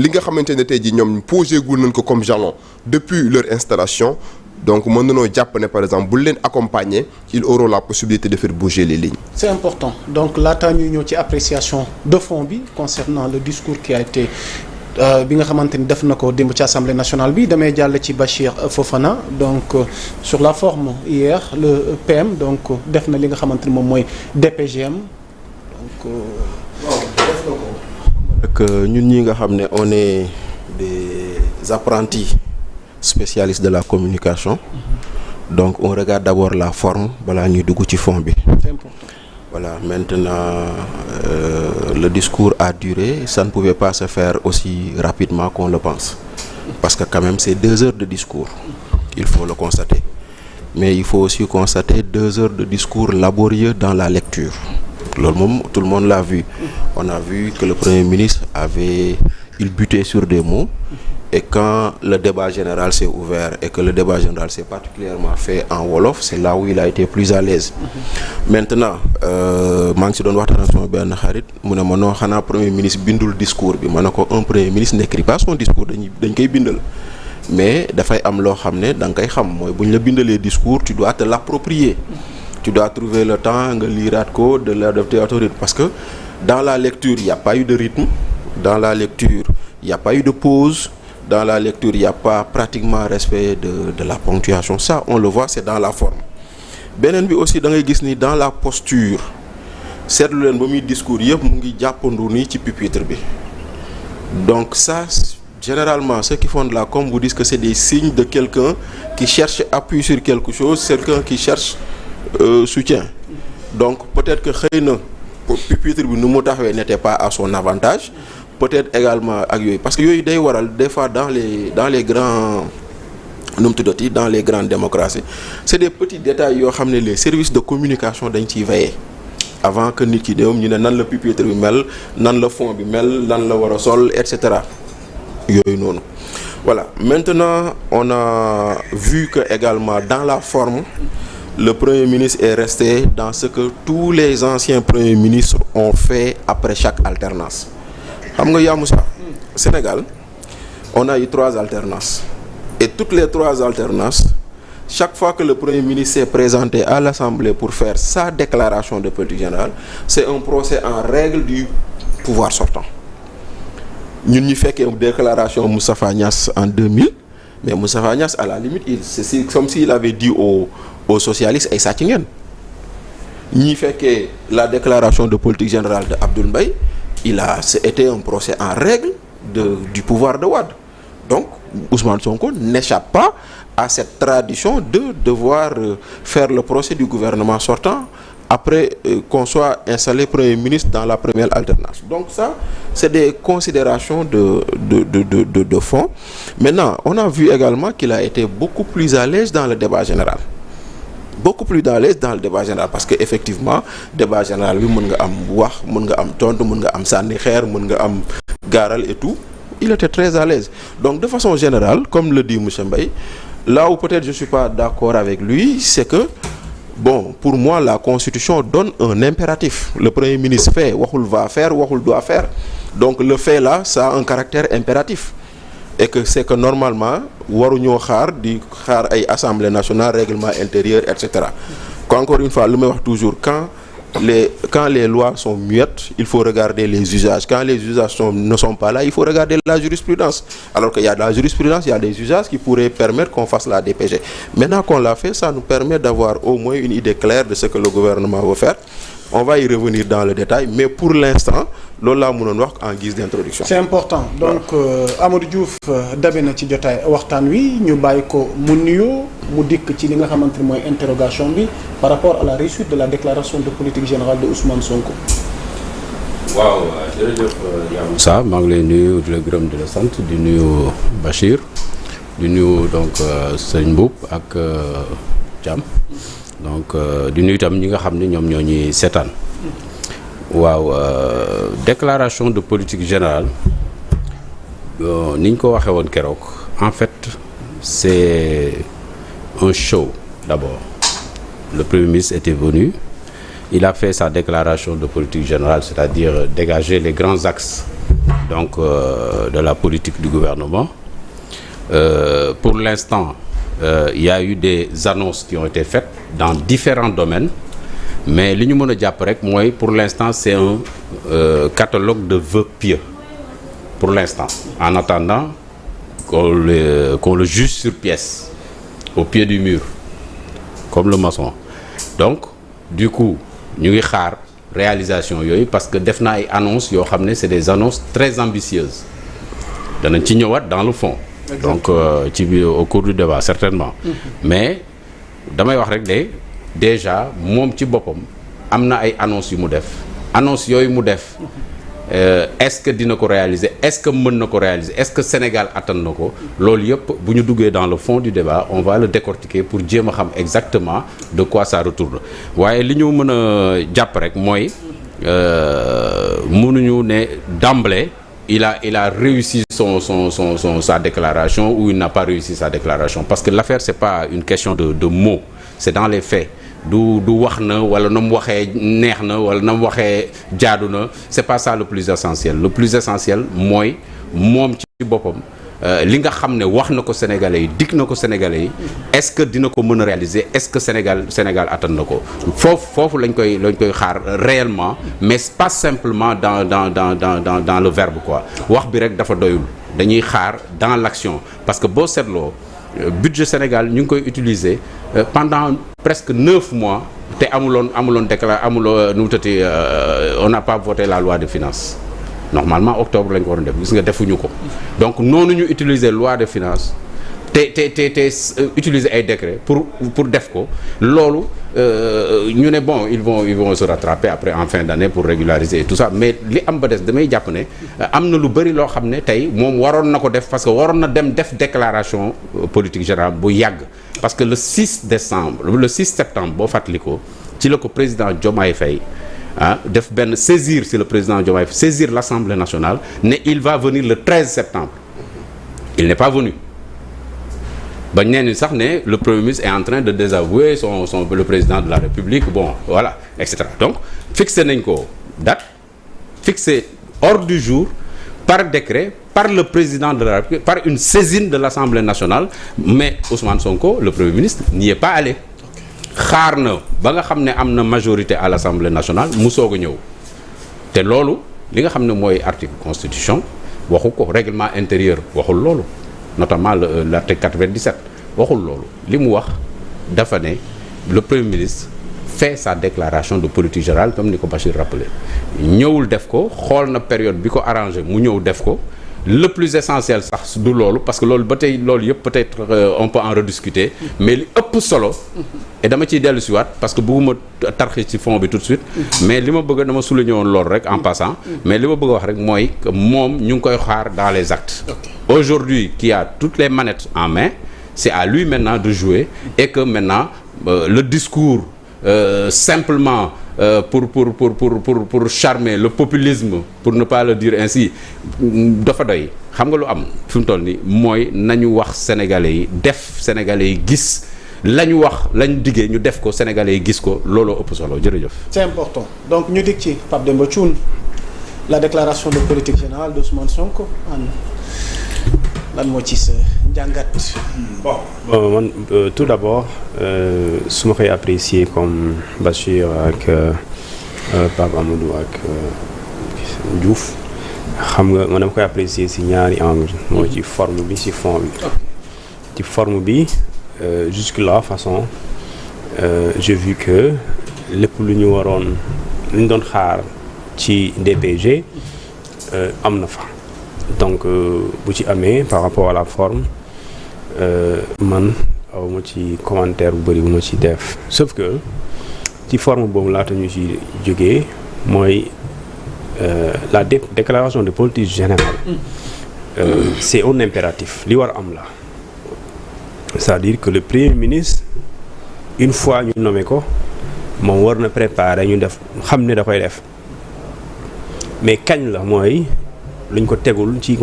li nga xamante ne tey jii ñoom posé gul nañ ko comme jalon depuis leur installation. Donc mën nañoo jàpp ne par exemple bu leen accompagner ils auront la possibilité de faire bouger les lignes. C'est important donc laataa ñuy ñëw ci appréciation de fond bi concernant le discours qui a été bi nga xamante ni def na ko démb ci assemblée nationale bi damay jàll ci Bachir Fofana donc sur la forme hier le PM donc def na li nga xamante ni moom mooy DPGM donc. waaw def na ko. ñun ñi nga xam ne on est des apprentis. Spécialiste de la communication. Donc on regarde d'abord la forme balaa ñuy dugg ci fond bi. C'est important. Voilà, maintenant le discours a duré, ça ne pouvait pas se faire aussi rapidement qu'on le pense. Parce que quand même c'est 2 heures de discours. Il faut le constater. Mais il faut aussi constater 2 heures de discours laborieux dans la lecture. Loolu moom tout le monde l'a vu. On a vu que le Premier ministre il butait sur des mots. Et quand le débat général s'est ouvert et que le débat général s'est particulièrement fait en wolof, c'est là où il a été plus à l'aise. Maintenant maa ngi si doon waxtaan ak sama benn xarit mu ne ma noo xanaa premier ministre bindul discours bi ma ne ko un premier ministre n'écrit pas son discours dañ koy bindal mais dafay am loo xam ne da nga koy xam mooy bu ñu la bindalee discours tu dois te l'approprier. Tu dois trouver le temps nga liiraat ko de l'adapter à ton rythme parce que dans la lecture il y a pas eu de rythme, dans la lecture il y a pas eu de pause. Dans la lecture, il n'y a pas pratiquement respect de la ponctuation. Ça, on le voit, c'est dans la forme. Beneen bi aussi da ngay gis ni dans la posture seetlu leen ba muy discours yëpp mu ngi jàppandu nii ci pupitre bi. Donc ça, généralement, ceux qui font de la com vous disent que c'est des signes de quelqu'un qui cherche appui sur quelque chose, quelqu'un qui cherche soutien. Donc peut-être que xëy na pupitre bi nu mu taxawee n'était pas à son avantage. Peut-être également ak yooyu parce que yooyu day waral des fois dans les grands nu mu tuddati dans les grandes démocraties c'est des petits détails yoo xam ne les services de communication dañ ciy veiller avant que nit ki dem ñu ne nan la pupitre bi mel nan la fond bi mel nan la war a sol et cetera yooyu noonu. Voilà, maintenant on a vu que également dans la forme le Premier ministre est resté dans ce que tous les anciens premiers ministres ont fait après chaque alternance. Xam nga yaa Moussa Sénégal on a eu 3 alternances et toutes les 3 alternances chaque fois que le Premier ministre s'est présenté à l'Assemblée pour faire sa déclaration de politique générale c'est un procès en règle du pouvoir sortant. Ñun ñu fekkee déclaration Moustapha Niasse en 2000 mais Moustapha Niasse à la limite c'est comme s'il avait dit aux socialistes ay sàcc ngeen ñi fekkee la déclaration de politique générale de Abdoul Mbaye c'était un procès en règle du pouvoir de Wade. Donc Ousmane Sonko n'échappe pas à cette tradition de devoir faire le procès du gouvernement sortant après qu'on soit installé Premier ministre dans la première alternance. Donc ça, c'est des considérations de fond. Maintenant, on a vu également qu'il a été beaucoup plus à l'aise dans le débat général. Beaucoup plus à l'aise dans le débat général parce que effectivement débat général bi mën nga am wax mën nga am tontu mën nga am sànni xeer mën nga am gaaral et tout il était très à l'aise. Donc de façon générale comme le dit monsieur Mbaye là où peut-être je suis pas d'accord avec lui c'est que bon pour moi la constitution donne un impératif. Le premier ministre fait waxul va faire waxul doit faire donc le fait là ça a un caractère impératif. Et que c'est que normalement waruñoo xaar ay assemblée nationale règlement intérieur et cetera. Encore une fois lu may wax toujours quand les lois sont muettes il faut regarder les usages quand les usages ne sont pas là il faut regarder la jurisprudence alors qu'il y a de la jurisprudence il y a des usages qui pourraient permettre qu'on fasse la DPG. Maintenant qu'on l'a fait ça nous permet d'avoir au moins une idée claire de ce que le gouvernement veut faire. On va y revenir dans le détail mais pour l'instant loolu laa mënoon wax en guise d'introduction. C'est important donc Amadou Diouf dabe na ci jotaay waxtaan wi ñu bàyyi ko mu nuyoo mu dikk ci li nga xamante ni mooy interrogation bi par rapport à la réussite de la déclaration de politique générale de Ousmane Sonko. waaw jërëjëf yaa Moussa maa ngi lay nuyu di la gërëm di la sant di nuyu Bachir di nuyu donc Serigne Mboup ak Thiam. Donc di nuyu itam ñi nga xam ne ñoom ñoo ñuy seetaan waaw déclaration de politique générale ni ñu ko waxee woon keroog en fait c'est un show d'abord. Le Premier ministre était venu il a fait sa déclaration de politique générale c'est-à-dire dégager les grands axes donc de la politique du gouvernement. Pour l'instant, il y a eu des annonces qui ont été faites dans différents domaines, mais li ñu mën a jàpp rek mooy pour l'instant c'est un catalogue de vœux pieux pour l'instant, en attendant qu'on le juge sur pièce, au pied du mur, comme le maçon. Donc du coup ñu ngi xaar réalisation yooyu parce que def na ay annonces yoo xam ne c'est des annonces très ambitieuses danañ ci ñëwaat dans le fond. Donc ci bi au cours du débat certainement. Mais damay wax rek de déjà moom ci boppam am na ay annonces yu mu def annonces yooyu mu def est-ce que dina ko réaliser est-ce que mën na ko réaliser est-ce que Sénégal attan na ko loolu yëpp bu ñu duggee dans le fond du débat on va le décortiquer pour jéem a xam exactement de quoi ça retourne waaye li ñu mën a jàpp rek mooy mënuñu ne d'emblée il a réussi sa déclaration ou il n'a pas réussi sa déclaration parce que l'affaire c'est pas une question de mots, c'est dans les faits. du wax na wala na mu waxee neex na wala na mu waxee jaadu na c'est pas ça le plus essentiel. Le plus essentiel mooy moom ci boppam li nga xam ne wax na ko Sénégalais yi dig na ko Sénégalais yi est-ce que dina ko mën a réaliser est-ce que Sénégal attan na ko foofu lañ koy xaar réellement mais pas simplement dans le verbe quoi wax bi rek dafa doyul dañuy xaar dans l'action parce que boo seetloo budget Sénégal ñu ngi koy utiliser pendant presque 9 mois te amuloo nu mu tëddee on n'a pas voté la loi de finances. Normalement octobre lañ ko waroon def gis nga defuñu ko donc noonu ñu utiliser loi de finances te utiliser ay décret pour def ko loolu ñu ne bon ils vont se rattraper après en fin d'année pour régulariser et tout ça mais li am ba des damay jàpp ne am na lu bari loo xam ne tey moom waroon na ko def parce que waroon na dem def déclaration politique générale bu yàgg parce que le 6 septembre boo fàttali ko ci la ko président Diomaye Faye def benn saisir c'est le président Diomaye saisir l'Assemblée nationale ne il va venir le 13 septembre il n'est pas venu ba ñenn sax ne le Premier ministre est en train de désavouer le président de la République bon voilà etc. Donc fixé nañ ko date fixé ordre du jour par décret par le président de la République par une saisine de l'Assemblée nationale mais Ousmane Sonko le Premier ministre n'y est pas allé xaar na ba nga xam ne am na majorité à l'Assemblée nationale mu soog a ñëw te loolu li nga xam ne mooy article constitution waxu ko règlement intérieur waxul loolu notamment l'article 97 waxul loolu li mu wax dafa ne le Premier ministre fait sa déclaration de politique générale comme ni ko Bachir rappelé ñëwul def ko xool na période bi ko arrangé mu ñëw def ko le plus essentiel sax du loolu parce que loolu ba tey loolu yëpp peut-être on peut en rediscuter mais li ëpp solo et dama ciy dellu siwaat parce que bëgguma tarxi ci fond bi tout de suite mais li ma bëgg dama souligner woon loolu rek en passant mais li ma bëgg a wax rek mooy que moom ñu ngi koy xaar dans les actes aujourd'hui qui a toutes les manettes en main c'est à lui maintenant de jouer et que maintenant le discours simplement pour charmer le populisme pour ne pas le dire ainsi dafa doy xam nga lu am fi mu toll nii mooy nañu wax sénégalais yi def sénégalais yi gis lañu wax lañu diggee ñu def ko sénégalais yi gis ko looloo ëpp solo jërëjëf. C'est important donc ñu dig ci Pape Demba Thioune la déclaration de politique générale d'Ousmane Sonko lan moo ci sa njàngat. bon man tout d'abord su ma koy apprécier comme Bachir ak Pape Amadou ak Diouf xam nga man dama koy apprécier ci ñaari angle mooy ci forme bi ci fond bi. ci forme bi jusque-là façon j'ai vu que lépp lu ñu doon xaar ci DPG am na fa. Donc bu ci amee par rapport à la forme man aw ma ci commentaire bu bari bu ma ci def sauf que ci forme boobu laata ñu ci jógee mooy la déclaration de politique générale c'est un impératif li war am la c'est-à-dire que le Premier ministre une fois ñu nommé ko moom war na préparer ñu def xam ne da koy def mais kañ la mooy luñ ko tegul ci